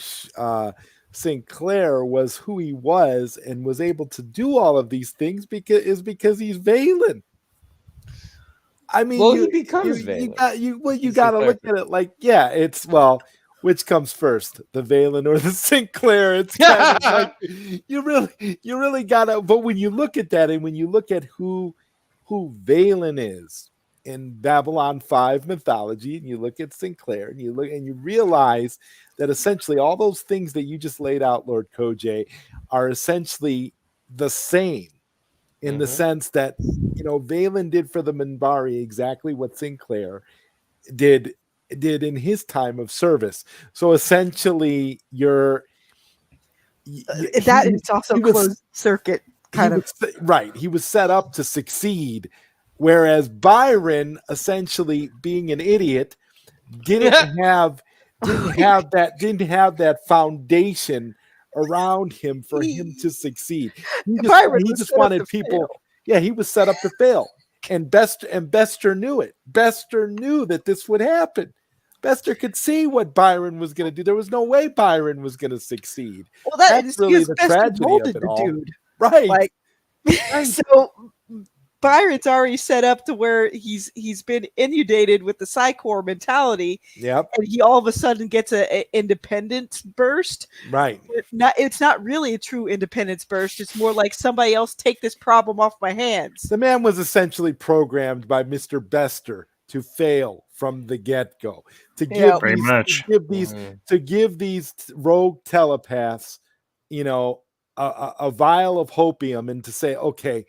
Sinclair was who he was and was able to do all of these things because he's Valen. I mean, well, he becomes Valen. You got to look at it like, yeah, it's, well, which comes first, the Valen or the Sinclair? It's kind of like you really gotta. But when you look at that, and when you look at who Valen is in Babylon 5 mythology, and you look at Sinclair, and you realize that essentially all those things that you just laid out, Lord Kojay, are essentially the same in the sense that, Valen did for the Minbari exactly what Sinclair did in his time of service. So essentially, that is also closed circuit kind of. Right. He was set up to succeed, whereas Byron, essentially being an idiot, didn't have that foundation around him for him to succeed. He just wanted people. Yeah, he was set up to fail. And Bester knew it. Bester knew that this would happen. Bester could see what Byron was going to do. There was no way Byron was going to succeed. Well, that's really the tragedy of it all. Dude. Right. Like, so Byron's already set up to where he's been inundated with the Psychor mentality. Yep. And he all of a sudden gets a independence burst. Right. It's not really a true independence burst. It's more like somebody else take this problem off my hands. The man was essentially programmed by Mr. Bester to fail from the get-go, to give these rogue telepaths, a vial of hopium, and to say, okay,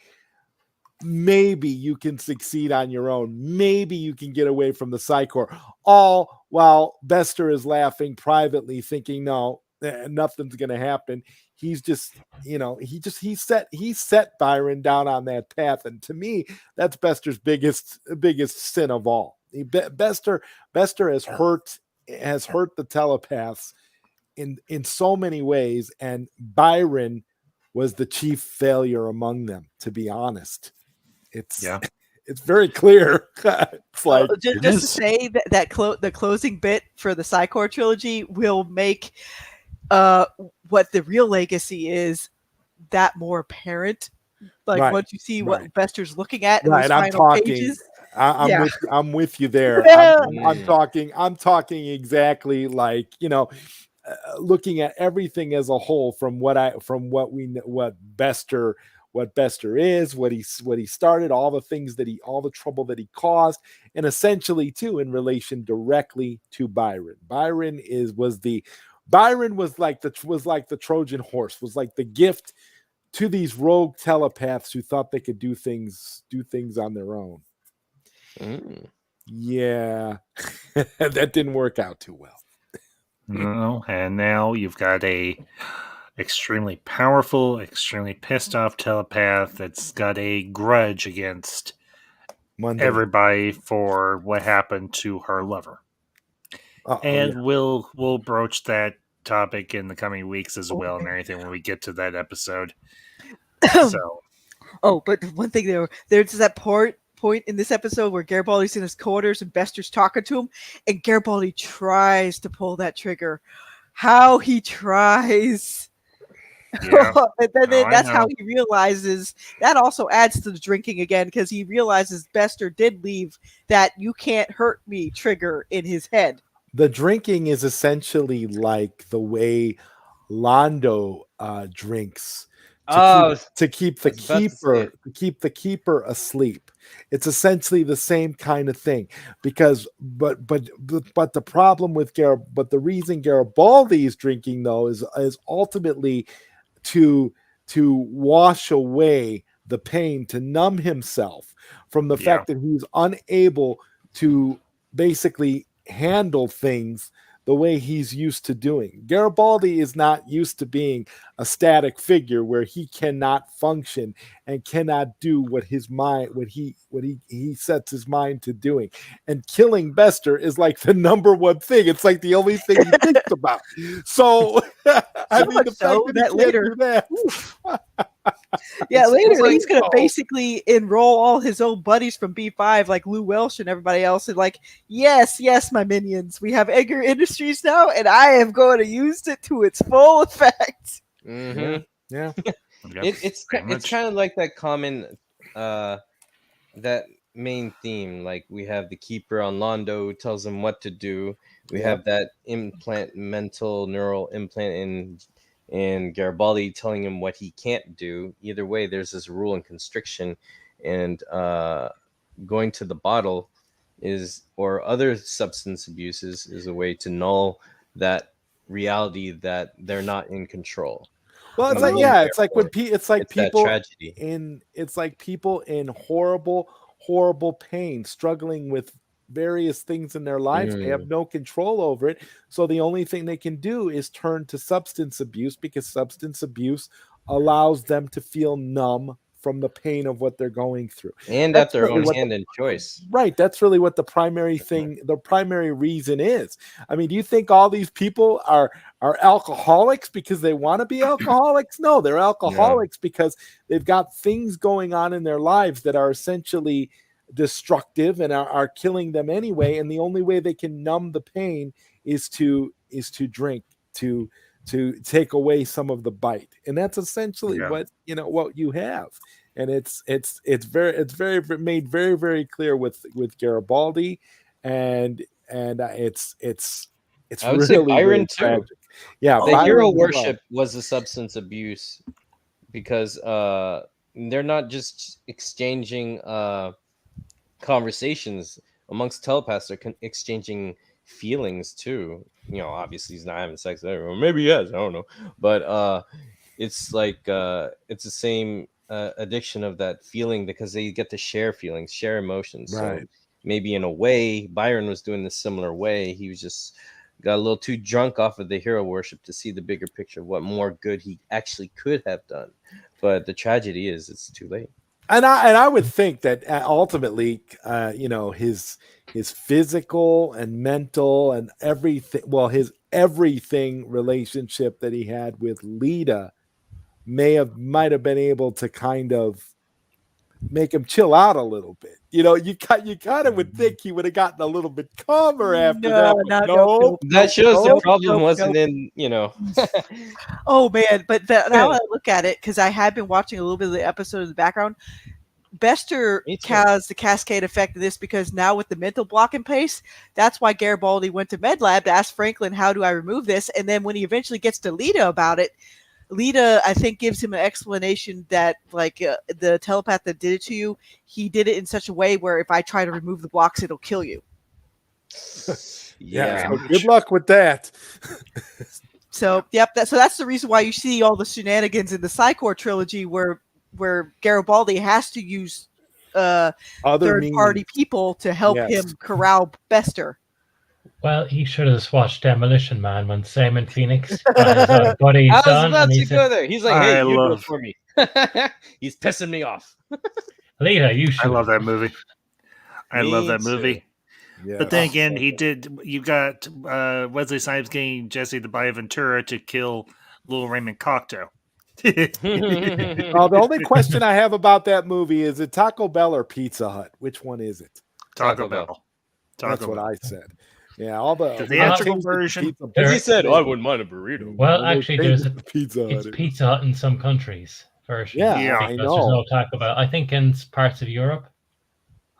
maybe you can succeed on your own. Maybe you can get away from the Psychor. All while Bester is laughing privately, thinking, no, nothing's going to happen. He's just, he set Byron down on that path. And to me, that's Bester's biggest sin of all. Bester has hurt the telepaths in so many ways. And Byron was the chief failure among them, to be honest. It's very clear. It's like just to say that the closing bit for the Psychor trilogy will make what the real legacy is that more apparent. Like once you see what Bester's looking at in those final pages. I'm with you there. I'm talking exactly like, looking at everything as a whole from what Bester is, what he started, all the trouble that he caused, and essentially too in relation directly to Byron. Byron was like the Trojan horse, was like the gift to these rogue telepaths who thought they could do things on their own. Yeah, that didn't work out too well. No, and now you've got a extremely powerful, extremely pissed off telepath that's got a grudge against everybody for what happened to her lover. We'll broach that topic in the coming weeks as well and everything when we get to that episode. But one thing there's that point in this episode where Garibaldi's in his quarters and Bester's talking to him, and Garibaldi tries to pull that trigger. How he tries. Yeah. And then that's how he realizes. That also adds to the drinking again, because he realizes Bester did leave that "you can't hurt me" trigger in his head. The drinking is essentially like the way Londo drinks to keep the keeper asleep. It's essentially the same kind of thing, because but the problem with the reason Garibaldi is drinking though is ultimately to wash away the pain, to numb himself from the fact that he's unable to basically handle things the way he's used to doing. Garibaldi is not used to being a static figure where he cannot function and cannot do what he sets his mind to doing. And killing Bester is like the number one thing. It's like the only thing he thinks about. So I mean, the fact that later. Later he's going to basically enroll all his old buddies from B5, like Lou Welsh and everybody else, and like, yes, my minions, we have Edgar Industries now, and I am going to use it to its full effect. Mm-hmm. Yeah. It's kind of like that common that main theme. Like we have the keeper on Londo who tells him what to do. We have that mental neural implant in Garibaldi telling him what he can't do. Either way, there's this rule and constriction, and going to the bottle or other substance abuses is a way to null that reality that they're not in control. Well, it's in the like room yeah, there it's like for when it's like it's that people tragedy. in horrible pain, struggling with various things in their lives. They have no control over it. So the only thing they can do is turn to substance abuse, because substance abuse allows them to feel numb from the pain of what they're going through. And at That's their really own what hand and choice. right. That's really what the primary reason is. I mean, do you think all these people are alcoholics because they want to be alcoholics? No, they're No. alcoholics because they've got things going on in their lives that are essentially destructive and are killing them anyway. And the only way they can numb the pain is to drink, to take away some of the bite. And that's essentially Yeah. what you have. And it's very made very, very clear with Garibaldi, and it's I would really, say Byron really too. tragic. Yeah, The Byron hero as well. worship was a substance abuse because they're not just exchanging conversations amongst telepaths, they're exchanging feelings too. Obviously he's not having sex with everyone. Maybe he has, I don't know. But it's like it's the same addiction of that feeling, because they get to share feelings, share emotions. So Right. maybe in a way Byron was doing this similar way. He was just got a little too drunk off of the hero worship to see the bigger picture of what more good he actually could have done. But the tragedy is it's too late. And I would think that ultimately, his physical and mental and everything, well, his everything relationship that he had with Lita might have been able to kind of make him chill out a little bit. You kind of would think he would have gotten a little bit calmer after that. But no, That shows the nope, problem nope, wasn't nope. in. Oh man, but now I look at it, because I had been watching a little bit of the episode in the background. Bester Me too. has the cascade effect of this, because now with the mental block in place, that's why Garibaldi went to MedLab to ask Franklin, how do I remove this? And then when he eventually gets to Lita about it, Lita, I think, gives him an explanation that, like, the telepath that did it to you, he did it in such a way where if I try to remove the blocks, it'll kill you. Yeah. Yeah. So good luck with that. So, yep. So that's the reason why you see all the shenanigans in the Psychor trilogy, where Garibaldi has to use Other third-party means. people to help Yes. him corral Bester. Well, he should have just watched Demolition Man when Simon Phoenix got his buddies I was on, about and he to go said, there. He's like, "Hey, I you do it love- for me." He's pissing me off. "Lita, you should." I love that movie. I love Me that movie. too. Yes. But then again, he did. You got Wesley Snipes getting Jesse the Ventura to kill little Raymond Cocteau. The only question I have about that movie is it Taco Bell or Pizza Hut? Which one is it? Taco Bell. That's what I said. Yeah, all the The theatrical version. As he said, I wouldn't mind a burrito. Well, actually, there's Pizza Hut. it's Pizza Hut in some countries version. Yeah, I because know. there's no Taco Bell. I think in parts of Europe,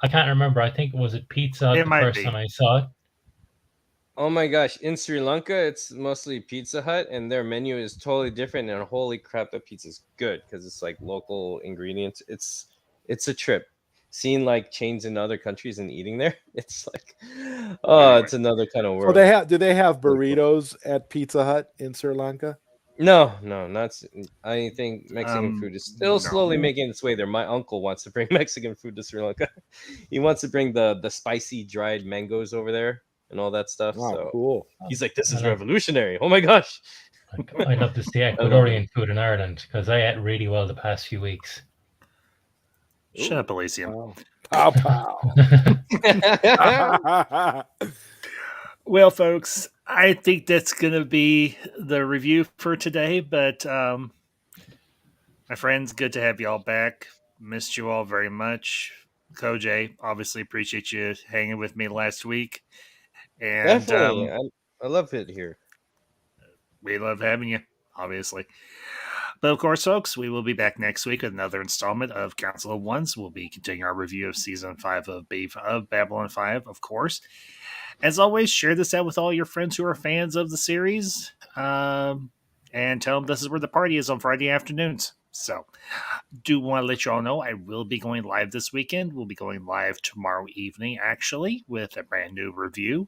I can't remember. I think was it Pizza Hut It the might first be. time I saw it. Oh my gosh! In Sri Lanka, it's mostly Pizza Hut, and their menu is totally different. And holy crap, that pizza's good because it's like local ingredients. It's a trip. Seeing like chains in other countries and eating there, it's like, Anyway. it's another kind of So world. do they have burritos at Pizza Hut in Sri Lanka? No, not. I think Mexican food is still no. slowly making its way there. My uncle wants to bring Mexican food to Sri Lanka. He wants to bring the spicy dried mangoes over there and all that stuff. Wow, So cool. he's like, this is revolutionary. Oh my gosh. I love to see Ecuadorian food in Ireland because I ate really well the past few weeks. Shut up, Elysium. Wow. Pow pow. Well, folks, I think that's going to be the review for today. But my friends, good to have you all back. Missed you all very much. Koj, obviously appreciate you hanging with me last week. And Definitely. I love it here. we love having you, obviously. But of course, folks, we will be back next week with another installment of Council of Ones. We'll be continuing our review of Season 5 of Babylon 5, of course. As always, share this out with all your friends who are fans of the series. And tell them this is where the party is on Friday afternoons. So, do want to let you all know I will be going live this weekend. We'll be going live tomorrow evening, actually, with a brand new review.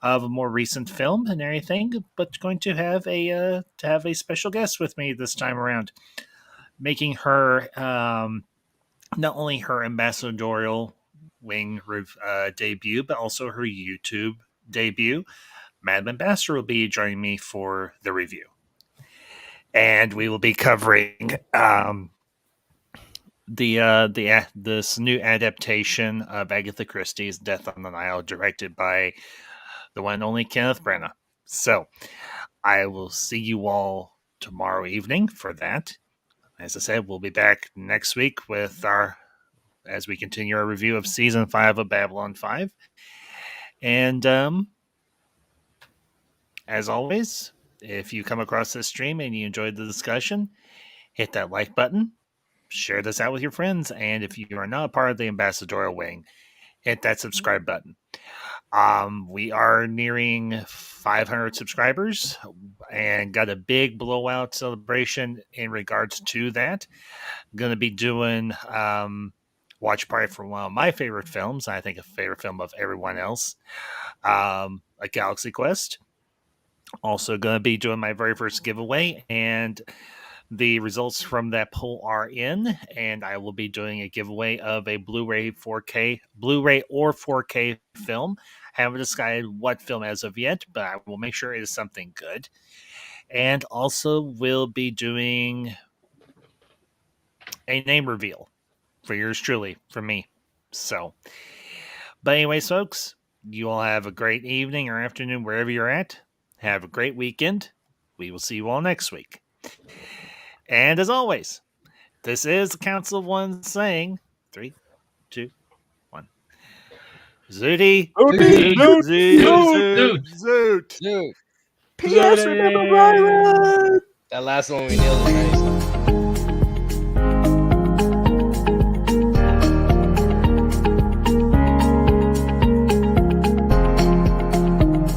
of a more recent film and everything, but going to have a special guest with me this time around, making her not only her ambassadorial wing debut, but also her YouTube debut. Madam Ambassador will be joining me for the review, and we will be covering this new adaptation of Agatha Christie's Death on the Nile, directed by the one and only Kenneth Branagh. So I will see you all tomorrow evening for that. As I said, we'll be back next week as we continue our review of season 5 of Babylon 5. And as always, if you come across this stream and you enjoyed the discussion, hit that like button, share this out with your friends, and if you are not part of the ambassadorial wing, hit that subscribe button. We are nearing 500 subscribers and got a big blowout celebration in regards to that. I'm going to be doing watch party for one of my favorite films. I think a favorite film of everyone else, A Galaxy Quest. Also going to be doing my very first giveaway, and the results from that poll are in, and I will be doing a giveaway of a Blu-ray or 4K film. I haven't decided what film as of yet, but I will make sure it is something good. And also will be doing a name reveal for yours truly, from me. So, but anyways, folks, you all have a great evening or afternoon wherever you're at. Have a great weekend. We will see you all next week. And as always, this is the Council of One saying 3, 2, 1. Zooty. Dude, P.S. Remember Byron! that last one we nailed it nice.